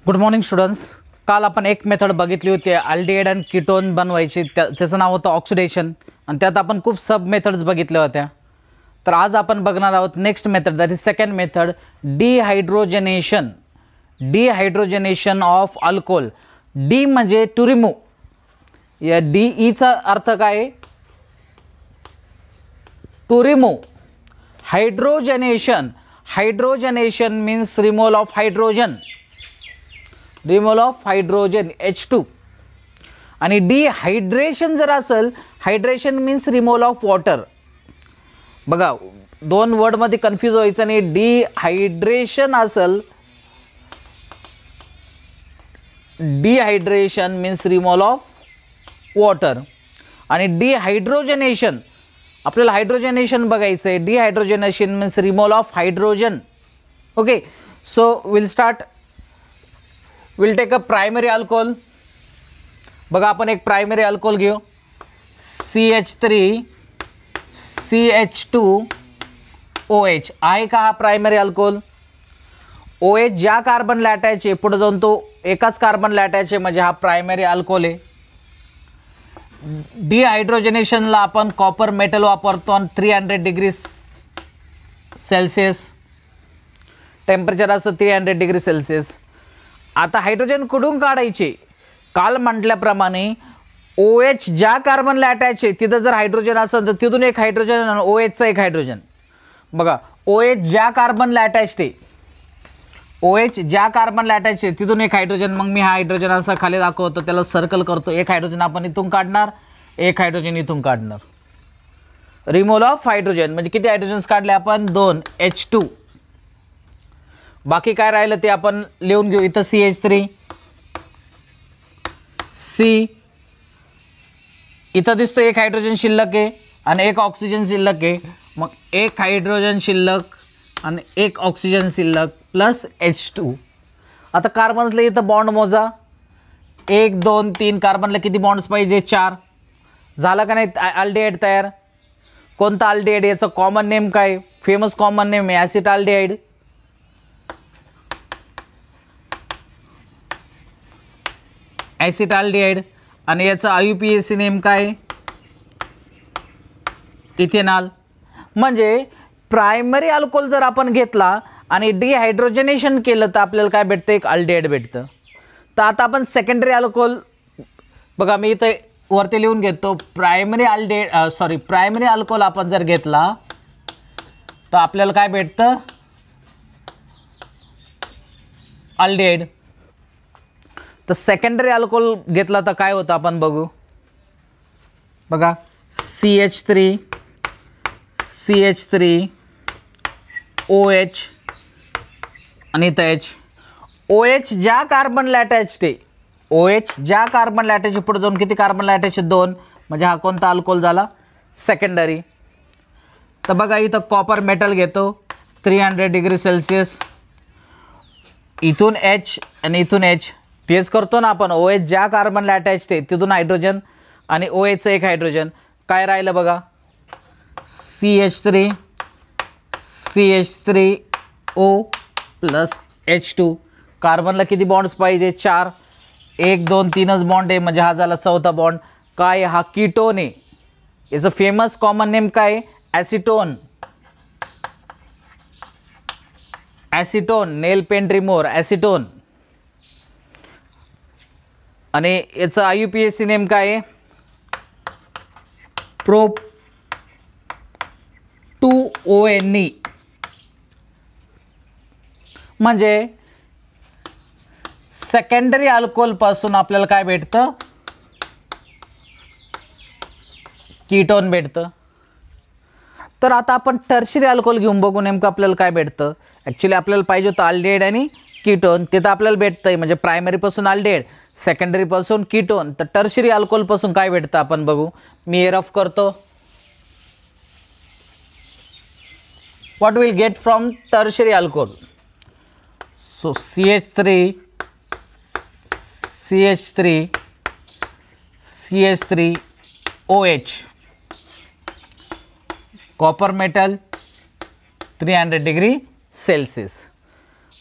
Good morning students. काल आपण एक मेथड बघितली होती अल्डिहाइड आणि कीटोन बनवायची, त्याचं नाव होतं ऑक्सिडेशन आणि त्यात आपण खूप सब मेथड्स बघितल्या होत्या. तर आज आपण बघणार आहोत next method, that is second method, dehydrogenation. Dehydrogenation of alcohol. De म्हणजे टू रिमूव्ह. या डीईचा अर्थ काय आहे? To remove. Hydrogenation. Hydrogenation means removal of hydrogen. Removal of hydrogen H2. आणि डिहायड्रेशन जर असेल, hydration means removal of water. बघा, दोन वर्डमध्ये कन्फ्यूज व्हायचं नाही. डिहायड्रेशन असेल, dehydration means removal of water. आणि डिहायड्रोजनेशन, आपल्याला हायड्रोजनेशन बघायचं आहे. Dehydrogenation means removal of hydrogen. Okay, so will start. Will take a primary alcohol. बघा, आपण एक प्रायमरी अल्कोहोल घेऊ. CH3 CH2OH आहे का हा प्रायमरी अल्कोहोल? OH ज्या कार्बनला अटॅच आहे, पुढे जाऊन तो एकाच कार्बनला अटॅच आहे, म्हणजे हा प्रायमरी अल्कोहोल आहे. डिहायड्रोजनेशनला आपण कॉपर मेटल वापरतो आणि 300 डिग्री सेल्सिअस टेम्परेचर असतं, 300 डिग्री सेल्सिअस. आता हायड्रोजन कुठून काढायचे? काल म्हटल्याप्रमाणे OH ज्या कार्बनला अटॅच आहे तिथं जर हायड्रोजन असेल तर तिथून एक हायड्रोजन आणि OHचा एक हायड्रोजन. बघा, OH ज्या कार्बनला अटॅच आहे, OH ज्या कार्बनला अटॅच आहे तिथून एक हायड्रोजन. मग मी हा हायड्रोजन असा खाली दाखवतो, त्याला सर्कल करतो. एक हायड्रोजन आपण इथून काढणार, एक हायड्रोजन इथून काढणार. रिमूव्हल ऑफ हायड्रोजन म्हणजे किती हायड्रोजन्स काढले आपण? 2 H2. बाकी काय राहिलं ते आपण लिहून घेऊ. इथं CH3 C, इथं दिसतो एक हायड्रोजन शिल्लक आहे आणि एक ऑक्सिजन शिल्लक आहे. मग एक हायड्रोजन शिल्लक आणि एक ऑक्सिजन शिल्लक प्लस H2. आता कार्बन्सला इथं बॉन्ड मोजा. 1 2 3 कार्बनला किती बॉन्ड्स पाहिजे? 4. झाला का नाही अल्डिहाइड तयार? कोणता अल्डिहाइड? याचं कॉमन नेम काय? फेमस कॉमन नेम आहे ॲसिटाल्डिहाइड. ॲसिटाल्डिहाइड. आणि याचं IUPAC नेम काय? इथेनॉल. म्हणजे प्रायमरी अल्कोहोल जर आपण घेतला आणि डिहायड्रोजनेशन केलं तर आपल्याला काय भेटतं? एक अल्डिहाइड भेटतं. तर आता आपण सेकंडरी अल्कोहोल, बघा मी इथं वरती लिहून घेतो. प्रायमरी अल्कोहोल आपण जर घेतला तर आपल्याला काय भेटतं? अल्डिहाइड. तर सेकंडरी अल्कोहोल घेतला तर काय होतं आपण बघू. बघा, CH3 OH आणि इथं H. OH ज्या कार्बनला अटॅच आहे, OH ज्या कार्बनला अटॅच आहे, पुढे जाऊन किती कार्बनला अटॅच आहे? 2. म्हणजे हा कोणता अल्कोहोल झाला? सेकंडरी. तर बघा, इथं कॉपर मेटल घेतो, 300 डिग्री सेल्सिअस. इथून H आणि इथून H. तेच करतो ना आपण. OH ज्या कार्बनला अटॅच आहे तिथून हायड्रोजन आणि OHचं एक हायड्रोजन. काय राहिलं बघा? CH3O plus H2. कार्बनला किती बॉन्ड्स पाहिजे? 4. 1 2 3च बॉन्ड आहे, म्हणजे हा झाला चौथा बॉन्ड. काय? हा कीटोन आहे. याचं फेमस कॉमन नेम काय? ॲसिटोन. ॲसिटोन, नेल पेंट रिमूव्हर, ॲसिटोन. आणि याचं IUPAC नेम काय आहे? Prop2ONe. म्हणजे सेकंडरी अल्कोहोल पासून आपल्याला काय भेटतं? कीटोन भेटतं. तर आता आपण टर्शियरी अल्कोहोल घेऊन बघू नेमकं आपल्याला काय भेटतं. ॲक्च्युली आपल्याला पाहिजे होतं अल्डिहाइड आणि कीटोन, ते तर आपल्याला भेटतंय. म्हणजे प्रायमरी पासून अल्डिहाइड, सेकंडरी पासून कीटोन. तर टर्शियरी अल्कोहोल पासून काय भेटतं आपण बघू. मी रफ करतो. What will get from tertiary alcohol? So CH3OH, copper metal, 300 degree Celsius.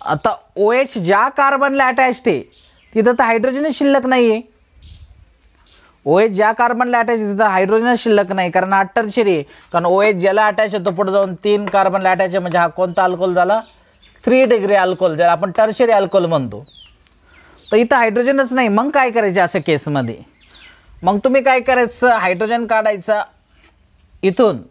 आता OH ज्या कार्बनला अटॅच्ड आहे तिथं तर हायड्रोजनच शिल्लक नाही आहे. OH ज्या कार्बनला अटॅच आहे तिथं हायड्रोजनच शिल्लक नाही, कारण हा टर्शरी आहे. कारण OH ज्याला अटॅच आहे तो पुढे जाऊन 3 कार्बनला अटॅच आहे, म्हणजे हा कोणता अल्कोहोल झाला? 3 डिग्री अल्कोहोल, ज्याला आपण टर्शरी अल्कोहोल म्हणतो. तर इथं हायड्रोजनच नाही. मग काय करायचे अशा केसमध्ये? मग तुम्ही काय करायचं, हायड्रोजन काढायचा इथून,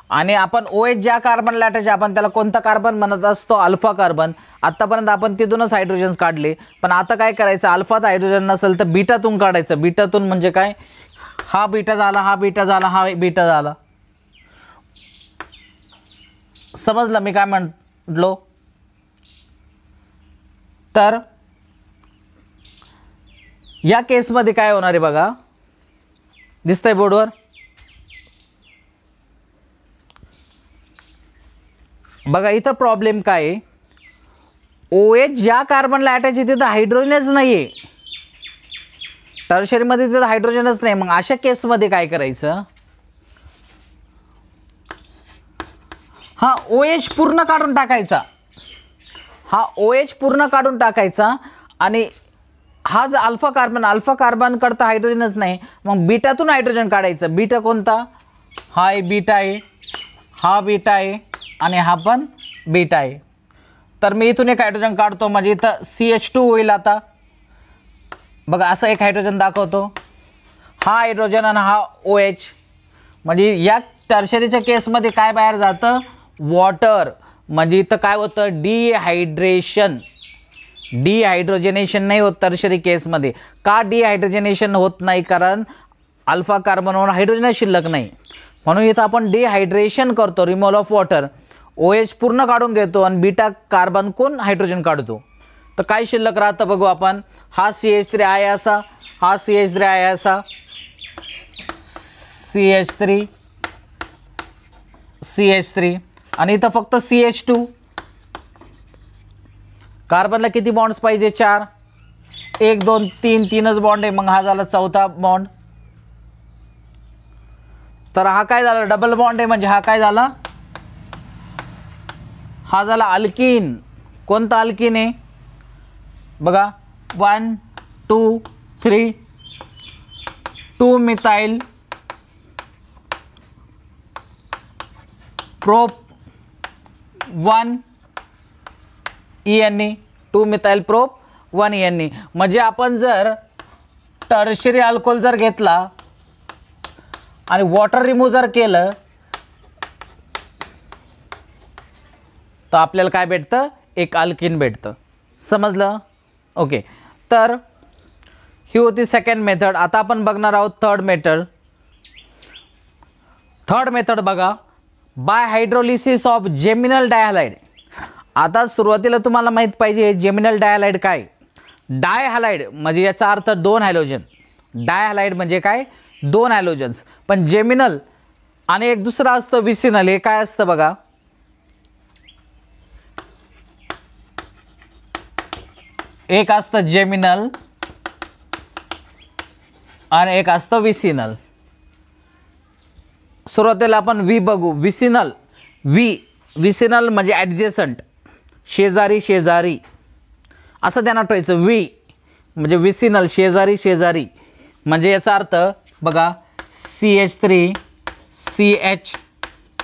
आणि आपण OH ज्या कार्बनला अटॅच आपण त्याला कोणता कार्बन म्हणत असतो? Alpha carbon. आतापर्यंत आपण तिथूनच हायड्रोजन्स काढले, पण आता काय करायचं, अल्फात हायड्रोजन नसेल तर बीटातून काढायचं. बीटातून म्हणजे काय? हा बीटा झाला, हा बीटा झाला, हा बीटा झाला. समजलं मी काय म्हटलो? तर या केसमध्ये काय होणार आहे बघा, दिसतंय बोर्डवर? बघा इथं प्रॉब्लेम काय आहे, OH ज्या कार्बनला अटॅच आहे तिथं हायड्रोजनच नाही आहे, टर्शरीमध्ये तिथं हायड्रोजनच नाही. मग अशा केसमध्ये काय करायचं, हा OH पूर्ण काढून टाकायचा, हा OH पूर्ण काढून टाकायचा, आणि हा जो अल्फा कार्बन करता हायड्रोजनच नाही, मग बीटातून हायड्रोजन काढायचं. बीटा कोणता? हा बीटा आहे, हा बीटा आहे, आणि हा पण बीटा आहे. तर मी इथून एक हायड्रोजन काढतो, म्हणजे इथं CH2 होईल. आता बघा असं एक हायड्रोजन दाखवतो, हा हायड्रोजन आणि हा OH, म्हणजे या टर्शरीच्या केसमध्ये काय बाहेर जातं? वॉटर. म्हणजे इथं काय होतं? डिहायड्रेशन. डिहायड्रोजनेशन नाही होत टर्शरी केसमध्ये. का डिहायड्रोजनेशन होत नाही? कारण अल्फा कार्बनवर हायड्रोजन शिल्लक नाही, म्हणून इथं आपण डिहायड्रेशन करतो, रिमूव्हल ऑफ वॉटर. OH पूर्ण काढून घेतो आणि बीटा कार्बन कोण हायड्रोजन काढतो. तर काय शिल्लक राहतं बघू आपण. हा CH3 आहे असा, हा CH3 आहे असा, CH3 आणि इथं फक्त CH2. कार्बनला किती बॉन्ड्स पाहिजे? 4. 1 2 3 3च बॉन्ड आहे, मग हा झाला चौथा बॉन्ड. तर हा काय झाला? डबल बॉन्ड आहे, म्हणजे हा काय झाला? हा झाला अल्कीन. कोणता अल्कीन आहे बघा? 1 2 3 2 methyl prop 1 ENE, 2 methyl prop 1 ENE. म्हणजे आपण जर टर्शरी अल्कोहोल जर घेतला आणि वॉटर रिमूव्ह जर केलं तर आपल्याला काय भेटतं? एक अल्कीन भेटतं. समजलं? ओके. तर ही होती सेकंड मेथड. आता आपण बघणार आहोत थर्ड मेथड. थर्ड मेथड बघा, बाय हायड्रोलिसिस ऑफ जेमिनल डायहॅलाइड. आता सुरुवातीला तुम्हाला माहित पाहिजे जेमिनल डायहॅलाइड काय? डायहॅलाइड म्हणजे याचा अर्थ 2 हॅलोजन. डायहॅलाइड म्हणजे काय? 2 हॅलोजन्स. पण जेमिनल आणि एक दुसरा असतं विसिनल. हे काय असतं बघा, एक असतं जेमिनल आणि एक असतं विसिनल. सुरुवातीला आपण V बघू. विसिनल, विसिनल म्हणजे ॲडजेसंट, शेजारी शेजारी असं ध्यानात ठेवायचं. V म्हणजे विसिनल, शेजारी शेजारी. म्हणजे याचा अर्थ बघा, CH3 CH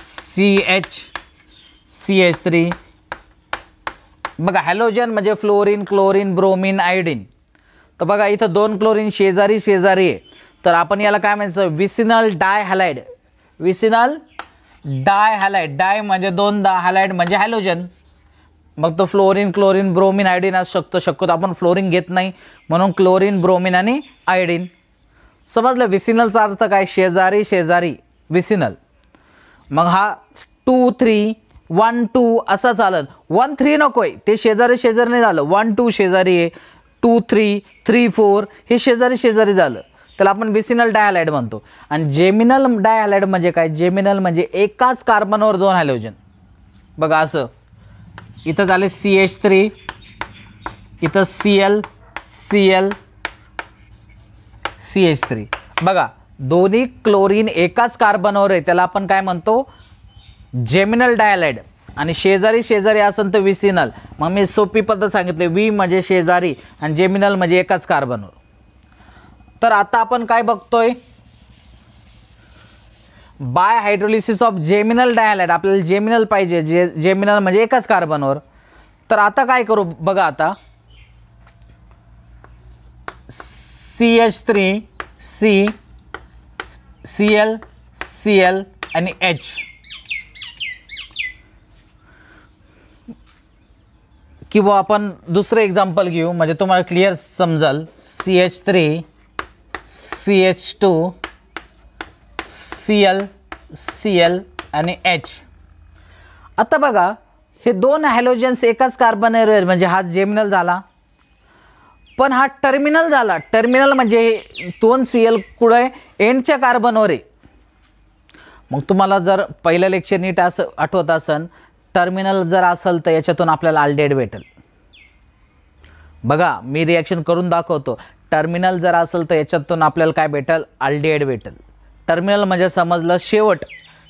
CH CH3. बघा हॅलोजन म्हणजे फ्लोरीन, क्लोरीन, ब्रोमीन, आयोडीन. तर बघा इथं 2 क्लोरीन शेजारी शेजारी आहे, तर आपण याला काय म्हणायचं? विसिनल डायहॅलाइड. विसिनल डायहॅलाइड. डाय म्हणजे 2, हॅलाइड म्हणजे हॅलोजन. मग तो फ्लोरीन, क्लोरीन, ब्रोमीन, आयोडीन असू शकतो. शक्यतो आपण फ्लोरीन घेत नाही, म्हणून क्लोरीन, ब्रोमीन आणि आयोडीन. समजलं? विसिनलचा अर्थ काय? शेजारी शेजारी, विसिनल. मग हा 2 3 1 2 असं चालत. 1 3 नकोय, ते शेजारी शेजारी नाही झालं. 1 2 शेजारी आहे, 2 3 3 4 हे शेजारी शेजारी झालं, त्याला आपण विसिनल डायहॅलाइड म्हणतो. आणि जेमिनल डायहॅलाइड म्हणजे काय? जेमिनल म्हणजे एकाच कार्बनवर 2 हॅलोजन. बघा असं, इथं झाले CH3, इथं Cl Cl CH3. बघा दोन्ही क्लोरीन एकाच कार्बनवर आहे, त्याला आपण काय म्हणतो? जेमिनल डायहॅलाइड. आणि शेजारी शेजारी असेल तर विसिनल. मग मी सोपी पद्धत सांगितली, वी म्हणजे शेजारी आणि जेमिनल म्हणजे एकाच कार्बनवर. तर आता आपण काय बघतोय, बाय हायड्रोलिसिस ऑफ जेमिनल डायहॅलाइड. आपल्याला जेमिनल पाहिजे, जेमिनल म्हणजे एकाच कार्बनवर. तर आता काय करू बघा, आता CH3 C Cl Cl आणि H. किंवा आपण दुसरं एक्झाम्पल घेऊ म्हणजे तुम्हाला क्लिअर समजल. CH3 CH2 Cl Cl आणि H. आता बघा, हे दोन हॅलोजन्स एकाच कार्बनवर म्हणजे हा जेमिनल झाला, पण हा टर्मिनल झाला. टर्मिनल म्हणजे दोन Cl कुठे एंडच्या कार्बनवर आहे. मग तुम्हाला जर पहिलं लेक्चर नीट असं आठवत असेल, टर्मिनल जर असेल तर याच्यातून आपल्याला अल्डिहाइड भेटेल. बघा मी रिॲक्शन करून दाखवतो. टर्मिनल जर असेल तर याच्यातून आपल्याला काय भेटेल, अल्डिहाइड भेटेल. टर्मिनल म्हणजे समजलं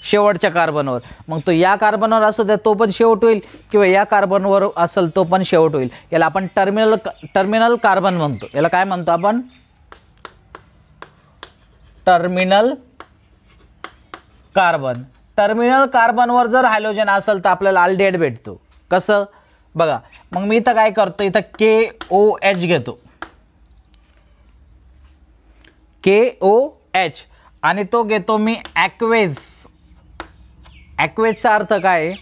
शेवटच्या कार्बनवर. मग तो या कार्बनवर असो तर तो पण शेवट होईल, किंवा या कार्बनवर असेल तो पण शेवट होईल. याला आपण टर्मिनल कार्बन म्हणतो. याला काय म्हणतो आपण, टर्मिनल कार्बन. टर्मिनल कार्बनवर जर हायड्रोजन असेल तर आपल्याला अल्डिहाइड भेटतो. कसं बघा, मग मी इथं काय करतो, इथं KOH घेतो, KOH, आणि तो घेतो मी ॲक्वेज. ॲक्वेजचा अर्थ काय,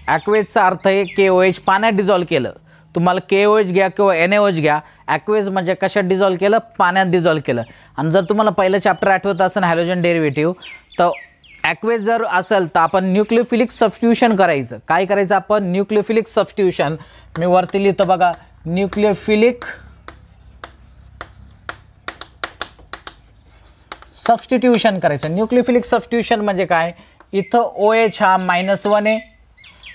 ॲक्वेजचा अर्थ आहे KOH पाण्यात डिझॉल्व केलं. तुम्हाला KOH घ्या किंवा NaOH घ्या, ॲक्वेज म्हणजे कशात डिझॉल्व केलं, पाण्यात डिझॉल्व केलं. आणि जर तुम्हाला पहिलं चॅप्टर आठवत असेल हायड्रोजन डेरिव्हेटिव्ह, तर ॲक्वेज जर असेल तर आपण न्यूक्लियोफिलिक सबस्टिट्यूशन करायचं. काय करायचं आपण, न्यूक्लियोफिलिक सबस्टिट्यूशन. मी वरती लिहितो बघा, न्यूक्लियोफिलिक सबस्टिट्यूशन करायचं. न्यूक्लियोफिलिक सबस्टिट्यूशन म्हणजे काय, इथं OH हा -1 आहे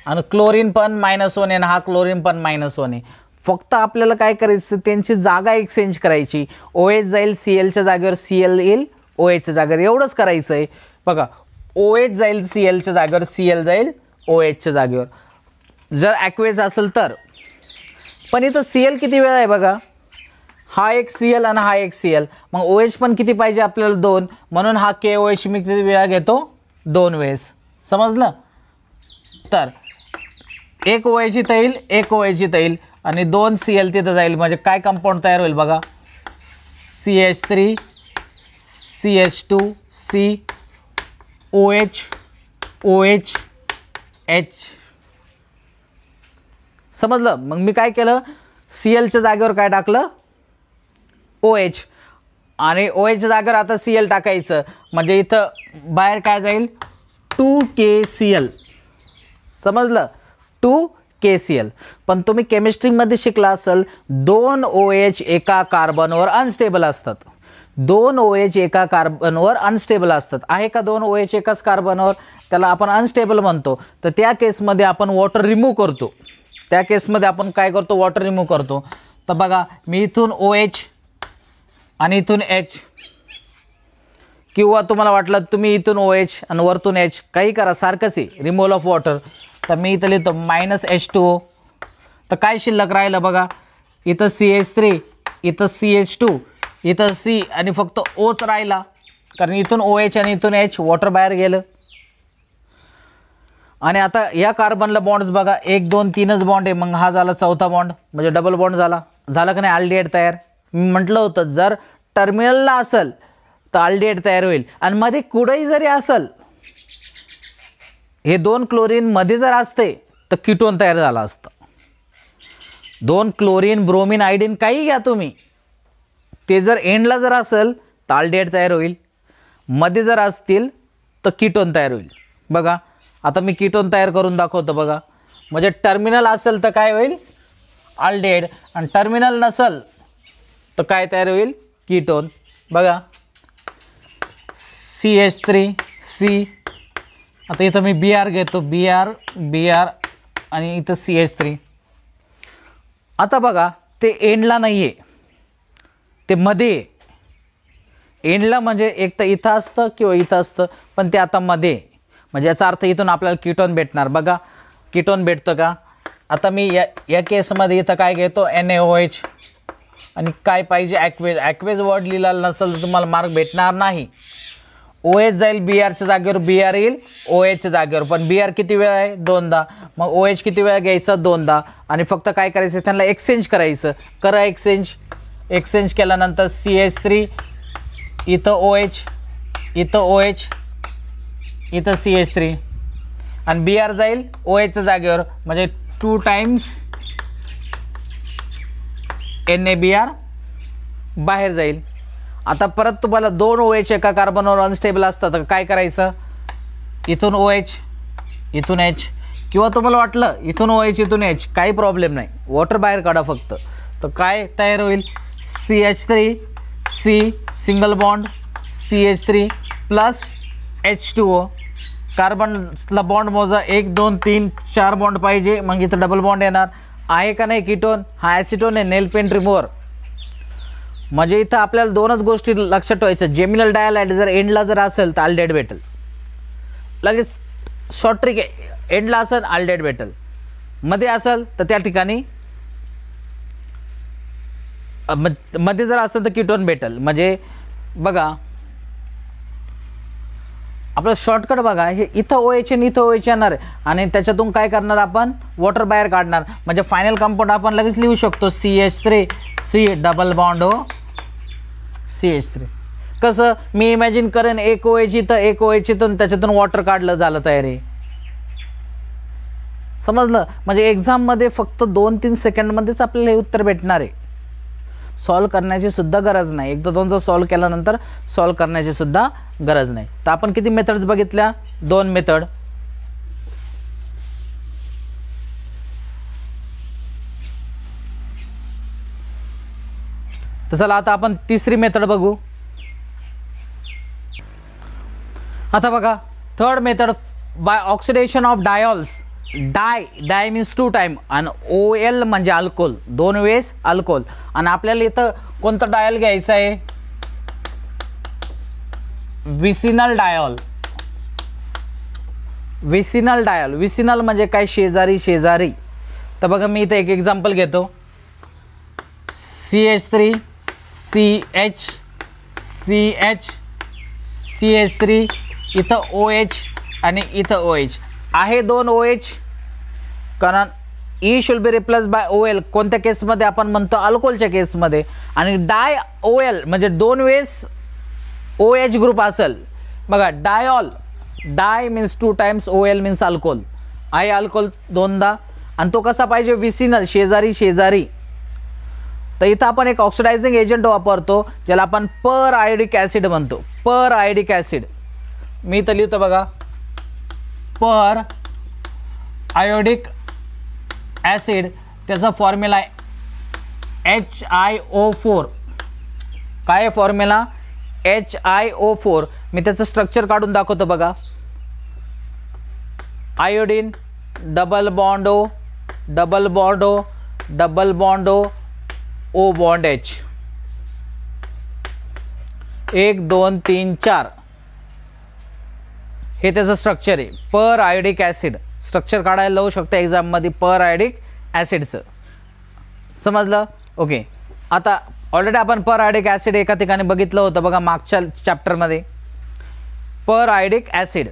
आणि क्लोरीन पण -1 आहे आणि हा क्लोरीन पण -1 आहे. फक्त आपल्याला काय करायचं, त्यांची जागा एक्सचेंज करायची. OH जाईल Clच्या जागेवर, Cl येईल OHच्या जागेवर, एवढंच करायचं आहे. बघा, OH जाईल Clच्या जागेवर, Cl जाईल OHच्या जागेवर जर ॲक्वेज असेल तर. पण इथं Cl किती वेळा आहे बघा, हा एक Cl आणि हा एक Cl. मग OH पण किती पाहिजे आपल्याला, 2. म्हणून हा KOH मी किती वेळा घेतो, 2 वेळेस. समजलं. तर एक OH इथं येईल, एक OH इथं येईल आणि 2 Cl तिथं जाईल. म्हणजे काय कंपाऊंड तयार होईल बघा, CH3 CH2 C OH OH H. समजलं. मग मी काय केलं, Clच्या जागेवर काय टाकलं, OH, आणि OHच्या जागेवर आता Cl टाकायचं. म्हणजे इथं बाहेर काय जाईल, 2KCl. समजलं, 2KCl. पण तुम्ही केमिस्ट्रीमध्ये शिकला असेल, 2 OH एका कार्बनवर अनस्टेबल असतात. 2 OH एका कार्बनवर अनस्टेबल असतात. आहे का 2 OH एकाच कार्बनवर, त्याला आपण अनस्टेबल म्हणतो. तर त्या केसमध्ये आपण वॉटर रिमूव्ह करतो. त्या केसमध्ये आपण काय करतो, वॉटर रिमूव्ह करतो. तर बघा, मी इथून OH आणि इथून H, किंवा तुम्हाला वाटलं तुम्ही इथून OH आणि वरतून H, काही करा, सारखंच आहे, रिमूव्हल ऑफ वॉटर. तर मी इथं लिहितो -H2O. तर काय शिल्लक राहिलं बघा, इथं CH3, इथं CH2, इथं C आणि फक्त Oच राहिला, कारण इथून OH आणि इथून H, वॉटर बाहेर गेलं. आणि आता या कार्बनला बॉन्ड्स बघा, 1 2 3च बॉन्ड आहे. मग हा झाला चौथा बॉन्ड, म्हणजे डबल बॉन्ड झाला का नाही, अल्डिहाइड तयार. मी म्हटलं होतं जर टर्मिनलला असेल तर अल्डिहाइड तयार होईल. आणि मध्ये कुठेही जरी असेल, हे 2 क्लोरीन मध्ये जर असते तर कीटोन तयार झाला असतं. 2 क्लोरीन ब्रोमीन आयोडीन काही घ्या तुम्ही, ते जर एंडला जर असेल तर अल्डिहाइड तयार होईल, मध्ये जर असतील तर कीटोन तयार होईल. बघा, आता मी कीटोन तयार करून दाखवतो बघा. म्हणजे टर्मिनल असेल तर काय होईल, अल्डिहाइड, आणि टर्मिनल नसेल तर काय तयार होईल, कीटोन. बघा, CH3 C, आता इथं मी Br घेतो, Br आणि इथं CH3. आता बघा, ते एंडला नाही आहे, ते मध्ये आहे. एंडला म्हणजे एक तर इथं असतं किंवा इथं असतं, पण ते आता मध्ये. म्हणजे याचा अर्थ इथून आपल्याला कीटोन भेटणार. बघा, कीटोन भेटतं का? आता मी या केसमध्ये इथं काय घेतो NaOH आणि काय पाहिजे ॲक्वेज. ॲक्वेज वर्ड लिहिला नसेल तर तुम्हाला मार्क भेटणार नाही. OH जाईल BRच्या जागेवर, BR येईल OHच्या जागेवर. पण BR किती वेळा आहे? 2दा. मग OH किती वेळा घ्यायचं? 2दा. आणि फक्त काय करायचं त्यांना एक्सचेंज करायचं. करा एक्सचेंज केल्यानंतर CH3 इथं OH इथं OH इथं CH3 आणि BR जाईल OHच्या जागेवर म्हणजे 2 टाइम्स NaBr बाहेर जाईल. आता परत तुम्हाला 2 OH एका कार्बनवर अनस्टेबल असतात तर काय करायचं? इथून OH इथून H किंवा तुम्हाला वाटलं इथून OH इथून H काही प्रॉब्लेम नाही, वॉटर बाहेर काढा फक्त. तर काय तयार होईल? CH3 C single bond CH3 plus H2O. कार्बनला बॉन्ड मोजा 1 2 3 4 बॉन्ड पाहिजे, मग इथं डबल बॉन्ड येणार. आहे का नाही कीटोन? हा ॲसिटोन आहे, नेल पेंट रिमूव्हर. म्हणजे इथं आपल्याला 2च गोष्टी लक्षात ठेवायचं. जेमिनल डायलाइड जर एंडला जर असेल तर अल्डेट भेटेल. लगेच शॉर्ट ट्रिक आहे, एंडला असेल अल्डेट भेटेल, मध्ये असेल तर त्या ठिकाणी मध्ये जर असेल तर कीटोन भेटेल. म्हणजे बघा आपलं शॉर्टकट बघा, हे इथं OH आणि इथं OH येणार आहे आणि त्याच्यातून काय करणार आपण? वॉटर बाहेर काढणार. म्हणजे फायनल कंपाऊंड आपण लगेच लिहू शकतो CH3 C double bond O CH3. कसं मी इमॅजिन करेन एक OH इथं एक OH इथून त्याच्यातून वॉटर काढलं, झालं तयारी. समजलं? म्हणजे एक्झाममध्ये फक्त 2-3 सेकंडमध्येच आपल्याला हे उत्तर भेटणार आहे. सॉल्व करण्याची सुद्धा गरज नाही. एकदा दोनदा सॉल्व केल्यानंतर सॉल्व करण्याची सुद्धा गरज नाही. तर आपण किती मेथड्स बघितल्या? 2 मेथड. तर चला आता आपण तिसरी मेथड बघू. आता बघा third method by oxidation of diols. Di means 2 time आणि OL म्हणजे अल्कोहोल, 2 वेळेस अल्कोहोल. आणि आपल्याला इथं कोणतं डायल घ्यायचं आहे? Vicinal dial. विसिनल म्हणजे काय? शेजारी. तर बघा मी इथं एक एक्झाम्पल घेतो. CH3 CH CH3 इथं OH आणि इथं OH आहे. 2 OH कारण E should be replace by OL. कोणत्या केसमध्ये आपण म्हणतो? अल्कोहोलच्या केसमध्ये. आणि डाय OL म्हणजे 2 वेळेस OH ग्रुप असेल. बघा di means 2 times, OL means alcohol. आहे अल्कोहोल 2दा आणि तो कसा पाहिजे? विसिनल, शेजारी. तर इथं आपण एक ऑक्सिडायझिंग एजंट वापरतो ज्याला आपण पर आयोडिक ॲसिड म्हणतो. पर आयोडिक ॲसिड मी इथं लिहितो बघा. पर आयोडिक ॲसिड त्याचा फॉर्म्युला आहे HiO4. काय फॉर्म्युला? HiO4. मी त्याचं स्ट्रक्चर काढून दाखवतो बघा. Iodine double bond O double bond O double bond O O bond H. 1 2 3 4 हे त्याचं स्ट्रक्चर आहे. पर आयोडिक ॲसिड स्ट्रक्चर काढायला लावू शकतो एक्झाममध्ये पर आयोडिक ॲसिडचं. समजलं? ओके. आता ऑलरेडी आपण पर आयोडिक ॲसिड एका ठिकाणी बघितलं होतं बघा मागच्या चॅप्टरमध्ये. पर आयोडिक ॲसिड.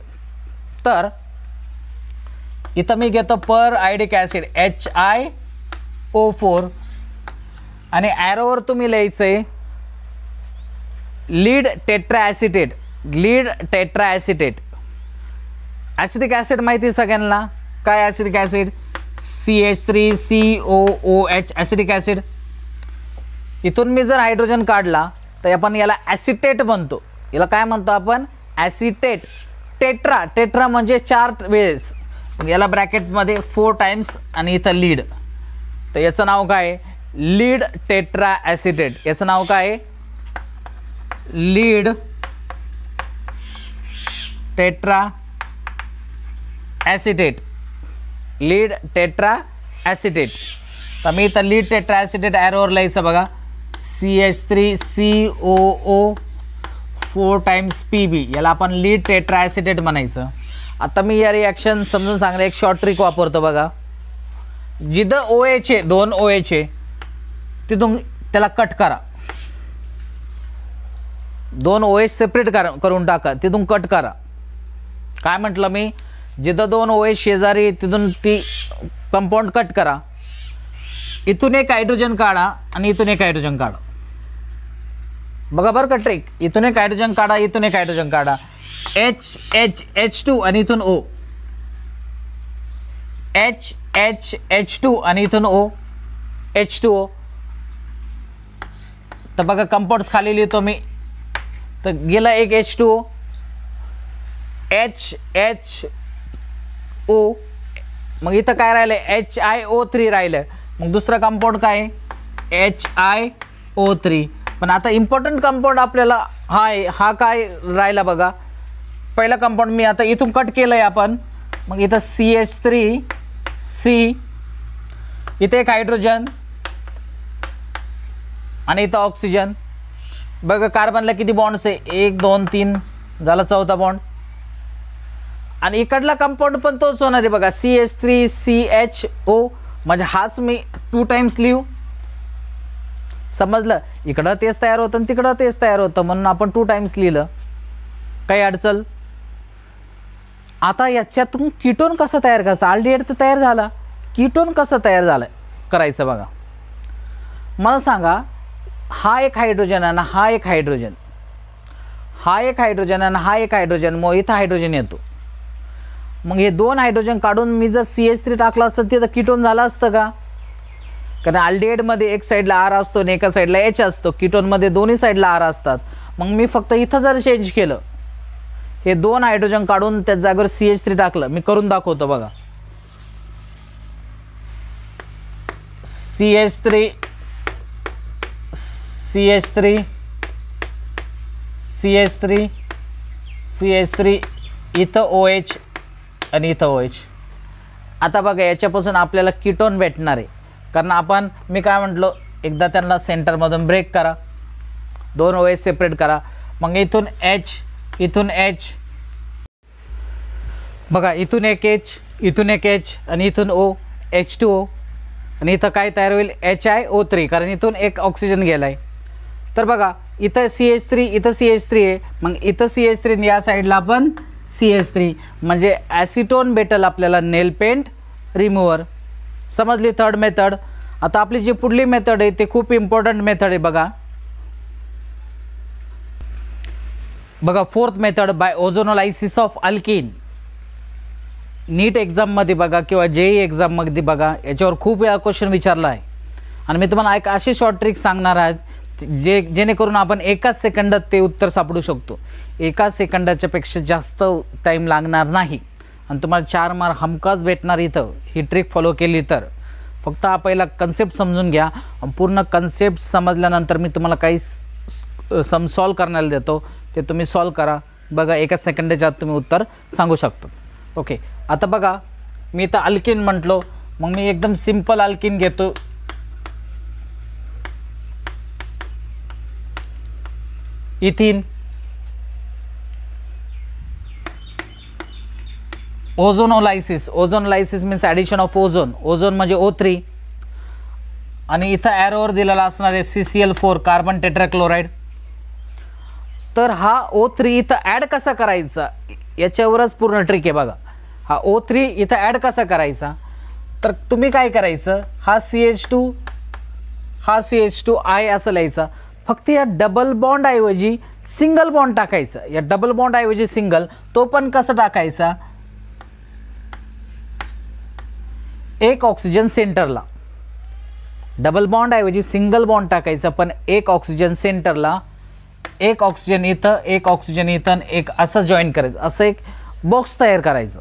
तर इथं मी घेतो पर आयोडिक ॲसिड HiO4 आणि ॲरोवर तुम्ही लिहायचंय लीड टेट्राॲसिटेट. ॲसिडिक ॲसिड माहिती सगळ्यांना. काय acidic acid? CH3COOH acidic acid. इथून मी जर हायड्रोजन काढला तर आपण याला ॲसिटेट म्हणतो. याला काय म्हणतो आपण? ॲसिटेट. टेट्रा म्हणजे 4 वेळेस. याला ब्रॅकेटमध्ये 4 टाइम्स आणि इथं लीड. तर याचं नाव काय? Lead tetra acetate. याचं नाव काय? Lead tetra acetate. Lead tetra acetate. तर मी इथं लीड टेट्रा ॲसिटेट ॲरोवर लिहायचं बघा. CH3COO 4 times PB. याला आपण लीड टेट्रा ॲसिटेट म्हणायचं. आता मी या रिॲक्शन समजून सांगणे एक शॉर्ट ट्रिक वापरतो बघा. जिथं OH आहे, 2 OH आहे, तिथून त्याला कट करा. 2 OH सेपरेट करून टाका, तिथून कट करा. काय म्हटलं मी? जिथं 2 OH शेजारी तिथून ती कंपाऊंड कट करा. इथून एक हायड्रोजन काढा आणि इथून एक हायड्रोजन काढा. बघा बरं का ट्रिक. इथून एक हायड्रोजन काढा, इथून एक हायड्रोजन काढा. H2 आणि इथून O. H2 आणि इथून O. H2O. तर बघा कंपाऊंड्स खाली लिहितो मी. तर गेला एक H2O. HO. मग इथं काय राहिलं? HiO3 राहिलं. मग दुसरा कंपाऊंड काय? HiO3. पण आता इम्पॉर्टंट कंपाऊंड आपल्याला हा काय राहिला बघा. पहिला कंपाऊंड मी आता इथून कट केलंय आपण. मग इथं CH3C. इथे एक हायड्रोजन आणि इथं ऑक्सिजन. बघा कार्बनला किती बॉन्ड्स आहे? 1 2 3 झाला चौथा बॉन्ड. आणि इकडला कंपाऊंड पण तोच होणार आहे बघा. CH3CHO. म्हणजे हाच मी 2 टाइम्स लिहू. समजलं? इकडं तेच तयार होतं आणि तिकडं तेच तयार होतं म्हणून आपण 2 टाइम्स लिहिलं. काही अडचण? आता याच्यातून कीटोन कसं तयार करायचं? अल्डिहाइड तर तयार झाला, कीटोन कसं तयार झालं करायचं बघा. मला सांगा, हा एक हायड्रोजन आणि हा एक हायड्रोजन, हा एक हायड्रोजन आणि हा एक हायड्रोजन. मग इथं हायड्रोजन येतो. मग हे 2 हायड्रोजन काढून मी जर CH3 टाकलं असतं तिथं कीटोन झालं असतं का? कारण अल्डिहाइडमध्ये एक साईडला R असतो आणि एका साईडला H असतो. कीटोनमध्ये दोन्ही साईडला R असतात. मग मी फक्त इथं जर चेंज केलं, हे 2 हायड्रोजन काढून त्या जागेवर CH3 टाकलं. मी करून दाखवतो बघा. CH3 CH3 CH3 CH3. इथं OH आणि इथं OH. आता बघा याच्यापासून आपल्याला कीटोन भेटणार आहे. कारण आपण मी काय म्हटलो, एकदा त्यांना सेंटरमधून ब्रेक करा, 2 OH सेपरेट करा. मग इथून H, इथून H. बघा इथून एक H, इथून एक H आणि इथून O, H2O. आणि इथं काय तयार होईल? HiO3. कारण इथून एक ऑक्सिजन गेलाय. तर बघा इथं CH3, इथं CH3 आहे. मग इथं CH3 आणि या साईडला पण CH3. म्हणजे ॲसिटोन भेटेल आपल्याला नेल पेंट रिमूव्हर. समजली थर्ड मेथड? आता आपली जी पुढली मेथड आहे ते खूप इम्पॉर्टंट मेथड आहे बघा. बघा fourth method by ozonolysis of alkyne. NEET एक्झाममध्ये बघा किंवा JEE एक्झाममध्ये बघा, याच्यावर खूप वेळा क्वेश्चन विचारला आहे. आणि मी तुम्हाला एक असे शॉर्ट ट्रिक सांगणार आहेत जेणेकरून आपण एकाच सेकंदात ते उत्तर सापडू शकतो. एका सेकंदाच्या पेक्षा जास्त टाईम लागणार नाही आणि तुम्हाला 4 मार्क हमखास भेटणार इथं ही ट्रिक फॉलो केली तर. फक्त हा पहिला कन्सेप्ट समजून घ्या. पूर्ण कन्सेप्ट समजल्यानंतर मी तुम्हाला काही सॉल्व करण्याला देतो, ते तुम्ही सॉल्व करा. बघा एका सेकंदाच्या आत तुम्ही उत्तर सांगू शकता. ओके. आता बघा मी इथं अल्किन म्हटलो, मग मी एकदम सिंपल अल्किन घेतो. Ethyne. Ozonolysis. Ozonolysis means addition of ozone. Ozone म्हणजे O3 आणि इथं ॲरोवर दिलेला असणार आहे CCl4 कार्बन टेट्राक्लोराईड. तर हा O3 इथं ॲड कसा करायचा याच्यावरच पूर्ण ट्रिक आहे बघा. हा O3 इथं ॲड कसा करायचा? तर तुम्ही काय करायचं, हा CH2 हा CH2I असं लिहायचा. फक्त या डबल बॉन्ड ऐवजी सिंगल बॉन्ड टाकायचा. या डबल बॉन्ड ऐवजी सिंगल, तो पण कसा टाकायचा? एक ऑक्सिजन सेंटरला. डबल बॉन्ड ऐवजी सिंगल बॉन्ड टाकायचा, पण एक ऑक्सिजन सेंटरला, एक ऑक्सिजन इथं, एक ऑक्सिजन इथं, एक असं जॉईन करायचं. असं एक बॉक्स तयार करायचं.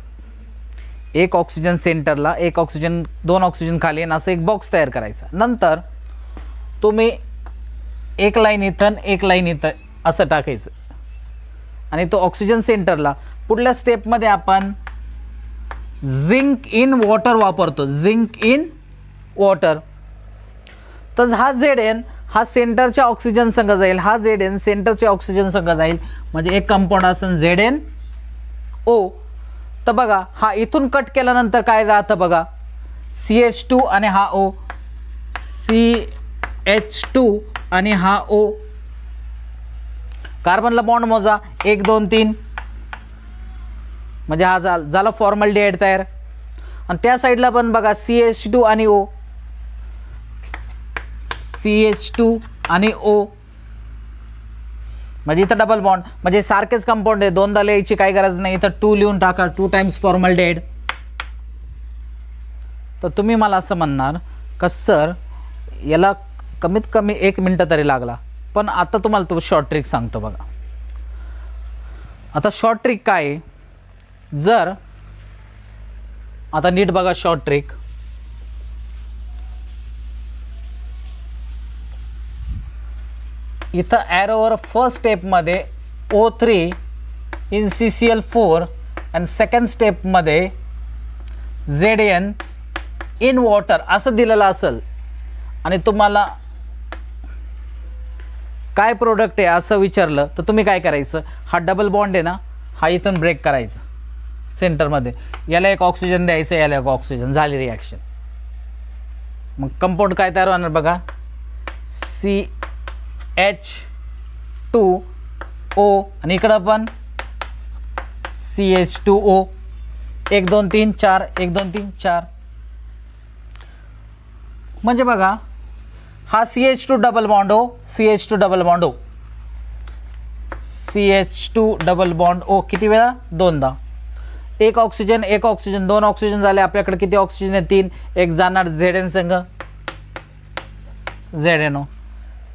एक ऑक्सिजन सेंटरला, एक ऑक्सिजन, 2 ऑक्सिजन खाली आणि असं एक बॉक्स तयार करायचा. नंतर तुम्ही एक लाईन इथं, एक लाईन इथं असं टाकायचं आणि तो ऑक्सिजन सेंटरला. पुढल्या स्टेपमध्ये आपण झिंक इन वॉटर वापरतो. Zinc in water. तर हा Zn हा सेंटरच्या ऑक्सिजन संग जाईल, हा Zn सेंटरच्या ऑक्सिजन संग जाईल. म्हणजे एक कंपाऊंड असेल ZnO. तर बघा हा इथून कट केल्यानंतर काय राहतं बघा, CH2 आणि हा O, CH2 आणि हा O. कार्बनला बॉन्ड मोजा, 1 2 3, म्हणजे हा झाला फॉर्मल्डिहाइड तयार. आणि त्या साईडला पण बघा CH2 आणि O, CH2 आणि O, म्हणजे इथं डबल बॉन्ड, म्हणजे सारखेच कंपाऊंड आहे, दोनदा लिहायची काही गरज नाही. इथं 2 लिहून टाका, 2 टाइम्स फॉर्मल्डिहाइड. तर तुम्ही मला असं म्हणणार का सर याला कमीत कमी 1 मिनिट तरी लागला, पण आता तुम्हाला तो शॉर्ट ट्रिक सांगतो बघा. आता शॉर्ट ट्रिक काय आहे, जर आता नीट बघा शॉर्ट ट्रिक. इथं ॲरोवर फर्स्ट स्टेपमध्ये O3 इन CCl4 आणि सेकंड स्टेपमध्ये ZN इन वॉटर असं दिलेलं असेल आणि तुम्हाला काय प्रोडक्ट आहे असं विचारलं, तर तुम्ही काय करायचं, हा डबल बॉन्ड आहे ना, हा इथून ब्रेक करायचा सेंटरमध्ये, याला एक ऑक्सिजन द्यायचं, याला एक ऑक्सिजन, झाली रिॲक्शन. मग कंपाऊंड काय तयार होणार बघा, CH2O आणि इकडं पण CH2O, 1 2 3 4, 1 2 3 4. म्हणजे बघा हा CH2 double bond O, CH2 double bond O, CH2 double bond O किती वेळा, 2दा. 1 ऑक्सिजन 1 ऑक्सिजन, 2 ऑक्सिजन झाले. आपल्याकडे किती ऑक्सिजन आहे, 3. एक जाणार ZN संग, ZNO.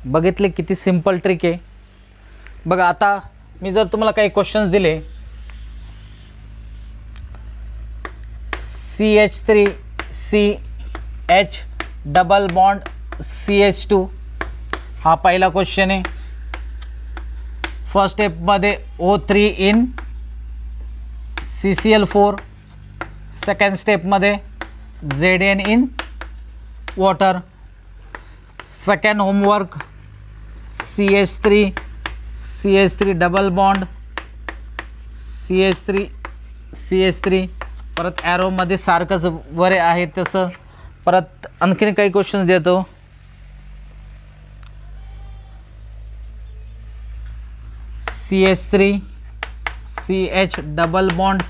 बघितले किती सिंपल ट्रिक आहे बघा. आता मी जर तुम्हाला काही क्वेश्चन्स दिले, CH3 CH double bond CH2 हा पहिला क्वेश्चन आहे. फर्स्ट स्टेपमध्ये O3 इन CCl4, सेकंड स्टेपमध्ये ZN in water. Second homework CH3 double bond CH3 परत ॲरोमध्ये सारखंच वर आहे तसं. परत आणखीन काही क्वेश्चन्स देतो. CH3 CH double bond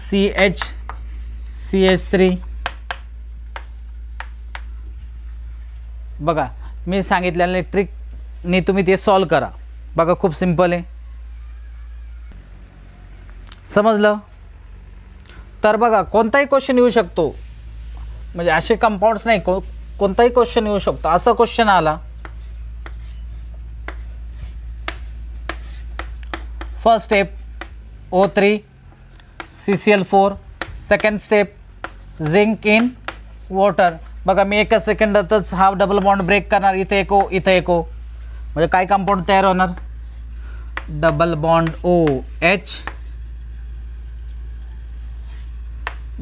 CH3 बघा, मी सांगितलेल्या ट्रिकने तुम्ही ते सॉल्व करा बघा. खूप सिंपल आहे, समजलं. तर बघा कोणताही क्वेश्चन येऊ शकतो, म्हणजे असे कंपाऊंड्स नाही, कोणताही क्वेश्चन येऊ शकतो. असा क्वेश्चन आला, first step O3 CCl4, second step zinc in water. बघा मी 1 सेकंदातच हा डबल बॉन्ड ब्रेक करणार, इथे एक O, इथे एक O, म्हणजे काय कंपाऊंड तयार होणार, double bond OH,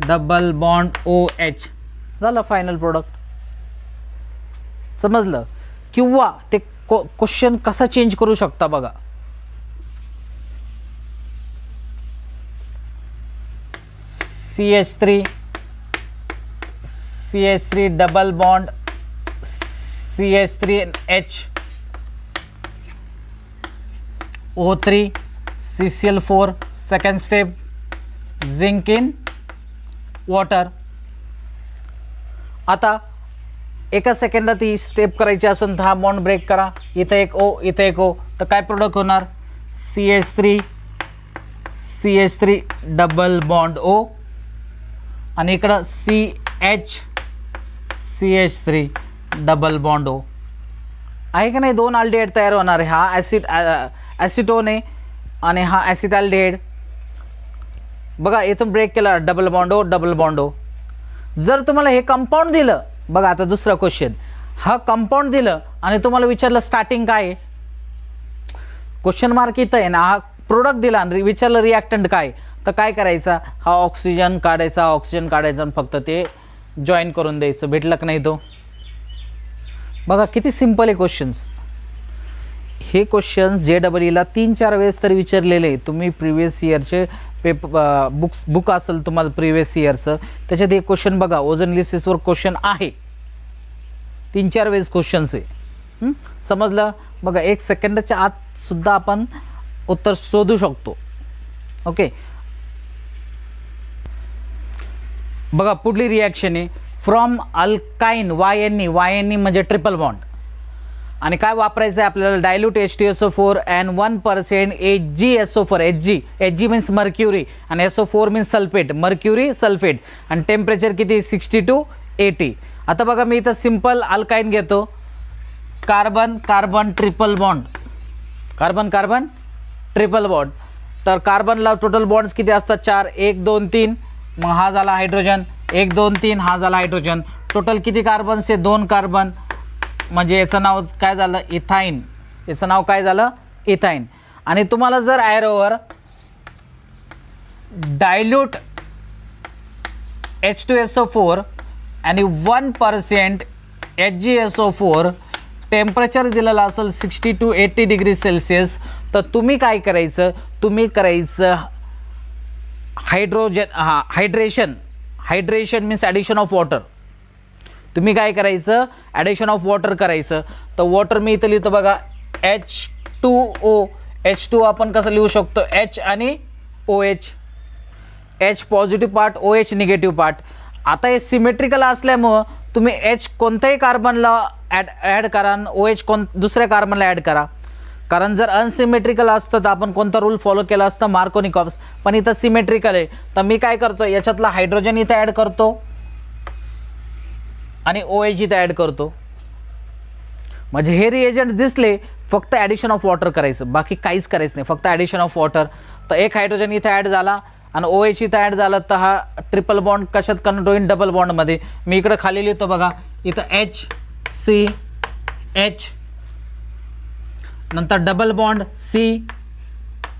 double bond OH, झालं फायनल प्रोडक्ट. समजलं. किंवा ते क्वेश्चन कसा चेंज करू शकता बघा. CH3 double bond CH3H, O3 CCl4, second step zinc in water. आता 1 सेकंदात ही स्टेप करायची असेल तर हा बॉन्ड ब्रेक करा, इथे एक O, इथे एक O, तर काय प्रोडक्ट होणार, CH3 डबल बॉन्ड O आणि इकडं CH3 डबल बॉन्ड O आहे का नाही. 2 अल्डिहाइड तयार होणार आहे. हा ॲसिटोन आहे आणि हा ॲसिटाल्डिहाइड. बघा इथून ब्रेक केला, double bond O, double bond O. जर तुम्हाला हे कंपाऊंड दिलं बघा, आता दुसरा क्वेश्चन, हा कंपाऊंड दिलं आणि तुम्हाला विचारलं स्टार्टिंग काय आहे, क्वेश्चन मार्क इथं आहे ना, हा प्रोडक्ट दिला आणि विचारलं रिॲक्टंट काय, तर काय करायचा, हा ऑक्सिजन काढायचा आणि फक्त ते जॉईन करून द्यायचं. भेटलं का नाही तो. बघा किती सिंपल आहे क्वेश्चन्स. हे क्वेश्चन्स JEEला 3-4 वेळेस तरी विचारलेले. तुम्ही प्रिव्हियस इयरचे बुक असेल तुम्हाला प्रिव्हियस इयरचं, त्याच्यात एक क्वेश्चन बघा, ओझोन लिसिसवर क्वेश्चन आहे, 3-4 वेळेस क्वेश्चन्स आहे. समजलं? बघा 1 सेकंदाच्या आत सुद्धा आपण उत्तर शोधू शकतो. ओके, बघा पुढली रिॲक्शन आहे फ्रॉम अल्काइन YNE म्हणजे ट्रिपल बॉन्ड. आणि काय वापरायचं आहे आपल्याला, dilute H2SO4 and 1% HgSO4. Hg means mercury आणि SO4 means sulphate, mercury sulphate. आणि टेम्परेचर किती 60 to 80. आता बघा मी इथं सिंपल अल्काइन घेतो, carbon carbon triple bond, carbon carbon triple bond. तर कार्बनला टोटल बॉन्ड्स किती असतात 4, 1 2 3, मग हा झाला हायड्रोजन, 1 2 3 हा झाला हायड्रोजन. टोटल किती कार्बन्स आहे 2 कार्बन, म्हणजे याचं नाव काय झालं इथाईन, याचं नाव काय झालं इथाईन. आणि तुम्हाला जर ॲरोवर डायल्यूट H2SO4 आणि 1% HgSO4 टेम्परेचर दिलेलं असेल 60 to 80 डिग्री सेल्सिअस, तर तुम्ही काय करायचं, तुम्ही करायचं hydration means addition of water. तुम्ही काय करायचं, ॲडिशन ऑफ वॉटर करायचं. तर वॉटर मी इथं लिहितो बघा H2O. H2O आपण कसं लिहू शकतो, H आणि OH, H positive part, OH negative part. आता हे सिमेट्रिकल असल्यामुळं तुम्ही H कोणत्याही कार्बनला ॲड करा आणि OH दुसऱ्या कार्बनला ॲड करा. कारण जर अनसिमेट्रिकल असतं तर आपण कोणता रूल फॉलो केला असतं, मार्कोनिकॉव्स. पण इथं सिमेट्रिकल आहे, तर मी काय करतो, याच्यातला हायड्रोजन इथं ॲड करतो आणि OH इथं ॲड करतो. म्हणजे हे रिएजंट दिसले, फक्त ॲडिशन ऑफ वॉटर करायचं, बाकी काहीच करायचं नाही, फक्त ॲडिशन ऑफ वॉटर. तर एक हायड्रोजन इथं ॲड झाला आणि OH इथं ॲड झाला, तर हा ट्रिपल बॉन्ड कशात कन्वर्ट होईल, डबल बॉन्डमध्ये. मी इकडं खाली लिहितो बघा, इथं HCH, नंतर डबल बॉन्ड C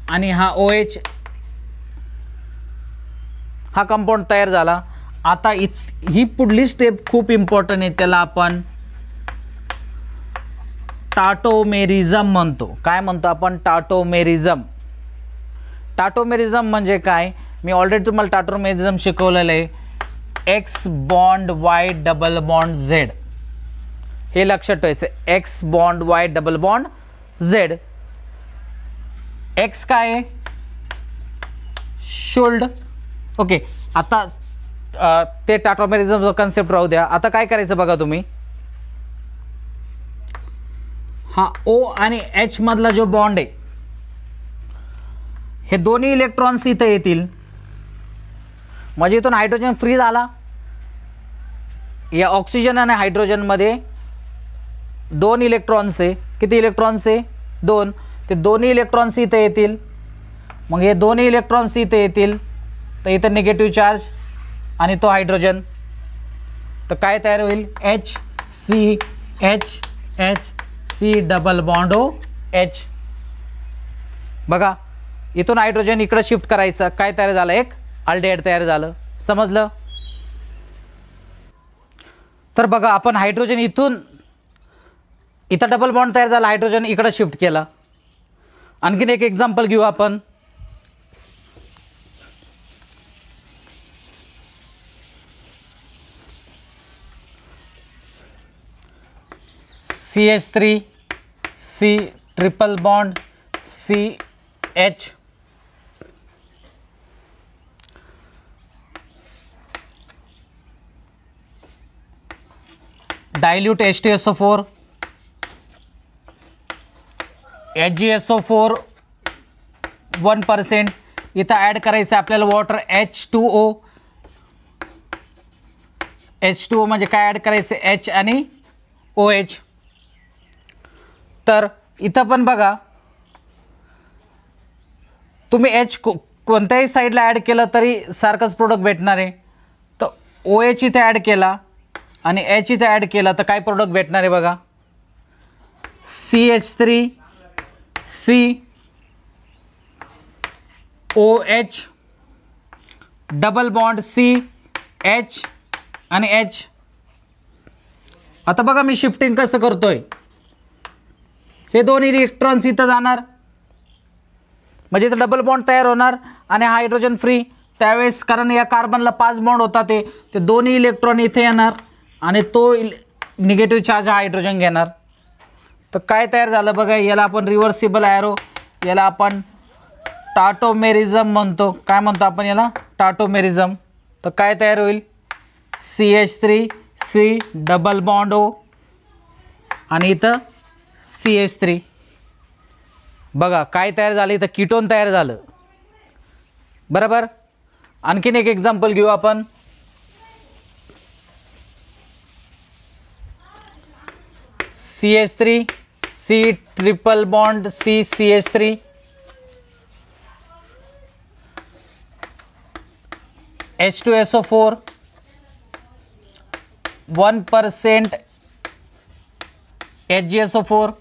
आणि हा OH, हा कंपाऊंड तयार झाला. आता ही पुढली स्टेप खूप इम्पॉर्टंट आहे, त्याला आपण टाटोमेरिझम म्हणतो. काय म्हणतो आपण, टाटोमेरिझम. टाटोमेरिझम म्हणजे काय, मी ऑलरेडी तुम्हाला टाटोमेरिझम शिकवलेलं आहे. X bond Y double bond Z, हे लक्षात ठेवायचं. X bond Y double bond Z. X काय आहे, शुल्ड. ओके, आता ते टाटोमेरिझमचा कन्सेप्ट राहू द्या. आता काय करायचं बघा तुम्ही, हा O आणि H मधला जो बॉन्ड आहे, हे दोन्ही इलेक्ट्रॉन्स इथं येतील, म्हणजे इथून हायड्रोजन फ्री झाला. या ऑक्सिजन आणि हायड्रोजन मध्ये 2 इलेक्ट्रॉन्स आहे, किती इलेक्ट्रॉन्स आहे 2. ते दोन्ही इलेक्ट्रॉन्स इथे येतील, मग हे दोन्ही इलेक्ट्रॉन्स इथे येतील, तर इथं निगेटिव्ह चार्ज आणि तो हायड्रोजन. तर काय तयार होईल, HCH डबल बॉन्ड OH. बघा इथून हायड्रोजन इकडे शिफ्ट करायचं, काय तयार झालं, एक अल्डिहाइड तयार झालं. समजलं? तर बघा आपण हायड्रोजन इथं डबल बॉन्ड तयार झाला, हायड्रोजन इकडे शिफ्ट केला. आणखीन एक एक्झाम्पल घेऊ आपण. CH3C triple bond CH, dilute H2SO4, HgSO4 1%, इथं ॲड करायचं आपल्याला वॉटर H2O. H2O म्हणजे काय ॲड करायचं, H आणि OH. तर इथं पण बघा तुम्ही H कोणत्याही साईडला ॲड केलं तरी सारखंच प्रोडक्ट भेटणार आहे. तर OH इथे ॲड केला आणि H इथे ॲड केला तर काय प्रोडक्ट भेटणार आहे बघा, CH3C OH double bond CH आणि H. आता बघा मी शिफ्टिंग कसं करतोय, हे दोन इलेक्ट्रॉन्स इथं जाणार, म्हणजे इथं डबल बॉन्ड तयार होणार आणि हायड्रोजन फ्री, त्यावेळेस कारण या कार्बनला 5 बॉन्ड होता ते दोन्ही इलेक्ट्रॉन इथे येणार आणि तो निगेटिव्ह चार्ज हायड्रोजन घेणार. तर काय तयार झालं बघा, याला आपण रिव्हर्सिबल ॲरो, याला आपण टाटोमेरिझम म्हणतो. काय म्हणतो आपण याला? टाटोमेरिझम. तर काय तयार होईल? CH3C डबल बॉन्ड O आणि इथं CH3. बघा काय तयार झालं, इथं कीटोन तयार झालं. बरोबर. आणखीन एक एक्झाम्पल घेऊ आपण. CH3 C triple bond C CH3 H2SO4 1% HgSO4.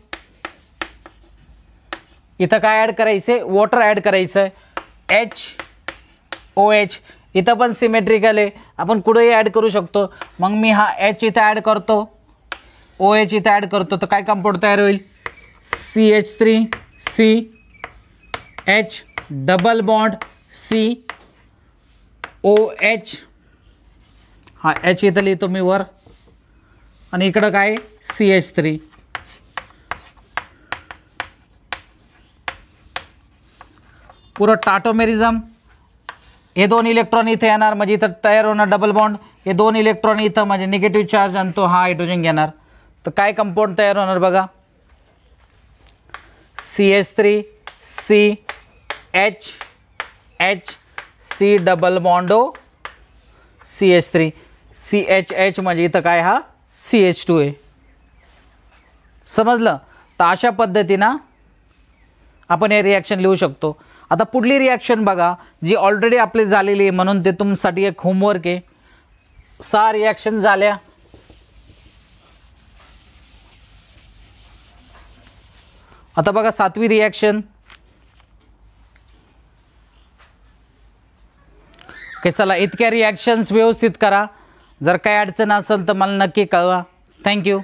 इथं काय ॲड करायचं? वॉटर ॲड करायचं आहे, HOH. इथं पण सिमेट्रिकल आहे, आपण कुठेही ॲड करू शकतो. मग मी हा H इथं ॲड करतो, OH इथं ॲड करतो, तर काय कंपाऊंड तयार होईल? CH3C H double bond C OH. हा H इथं लिहितो मी वर आणि इकडं काय? CH3. पुरं टाटोमेरिझम. हे 2 इलेक्ट्रॉन इथे येणार म्हणजे इथं तयार होणार डबल बॉन्ड. हे 2 इलेक्ट्रॉन इथं म्हणजे निगेटिव्ह चार्ज आणि तो हा हायड्रोजन घेणार. तर काय कंपाऊंड तयार होणार बघा? CH3C H C double bond O CH3 CHH म्हणजे इथं काय? हा CH2 आहे. समजलं? तर अशा पद्धतीनं आपण हे रिॲक्शन लिहू शकतो. आता पुढली रिॲक्शन बघा, जी ऑलरेडी आपली झालेली आहे, म्हणून ते तुमच्यासाठी एक होमवर्क आहे. 6 रिॲक्शन झाल्या. आता बघा 7वी रिॲक्शन. ओके, चला इतक्या रिॲक्शन्स व्यवस्थित करा. जर काही अडचण असेल तर मला नक्की कळवा. थँक्यू.